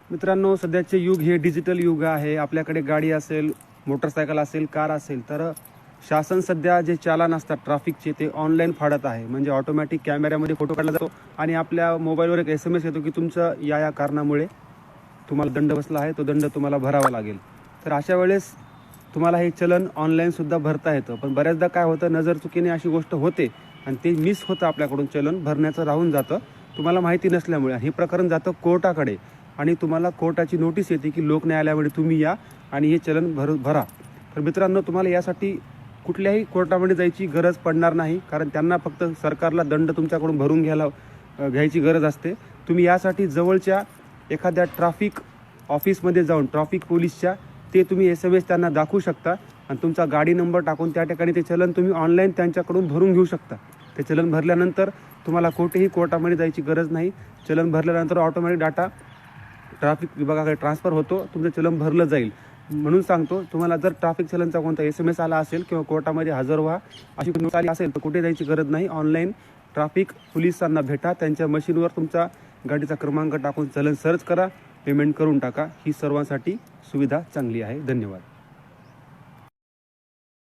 मित्रांनो, सध्याचे युग हे डिजिटल युग आहे. आपल्याकडे गाडी असेल, मोटरसायकल असेल, कार असेल, तर शासन सध्या जे चालान असतात ट्रॅफिकचे ते ऑनलाईन फाडत आहे. म्हणजे ऑटोमॅटिक कॅमेऱ्यामध्ये फोटो काढला जातो आणि आपल्या मोबाईलवर एक SMS येतो की तुमचं या कारणामुळे तुम्हाला दंड बसला आहे, तो दंड तुम्हाला भरावा लागेल. तर अशा वेळेस तुम्हाला हे चलन ऑनलाईनसुद्धा भरता येतं. पण बऱ्याचदा काय होतं, नजर चुकीने अशी गोष्ट होते आणि ते मिस होतं, आपल्याकडून चलन भरण्याचं राहून जातं तुम्हाला माहिती नसल्यामुळे. हे प्रकरण जातं कोर्टाकडे आणि तुम्हाला कोर्टाची नोटीस येते की लोक न्यायालयामध्ये तुम्ही या आणि हे चलन भरा. तर मित्रांनो, तुम्हाला यासाठी कुठल्याही कोर्टामध्ये जायची गरज पडणार नाही, कारण त्यांना फक्त सरकारला दंड तुमच्याकडून भरून घ्यायची गरज असते. तुम्ही यासाठी जवळच्या एखाद्या ट्रॅफिक ऑफिसमध्ये जाऊन ट्रॅफिक पोलीसच्या ते तुम्ही SMS त्यांना दाखवू शकता आणि तुमचा गाडी नंबर टाकून त्या ठिकाणी ते चलन तुम्ही ऑनलाईन त्यांच्याकडून भरून घेऊ शकता. ते चलन भरल्यानंतर तुम्हाला कुठेही कोर्टामध्ये जायची गरज नाही. चलन भरल्यानंतर ऑटोमॅटिक डाटा ट्रॅफिक विभागाकडे ट्रान्सफर होतो, तुमचं चलन भरलं जाईल. म्हणून सांगतो, तुम्हाला जर ट्रॅफिक चलनचा कोणता SMS आला असेल किंवा कोर्टामध्ये हजर व्हा अशी नोटीस आली असेल तर कुठे जायची गरज नाही. ऑनलाईन ट्रॅफिक पोलिसांना भेटा, त्यांच्या मशीनवर तुमचा गाडीचा क्रमांक टाकून चलन सर्च करा, पेमेंट करून टाका. ही सर्वांसाठी सुविधा चांगली आहे. धन्यवाद.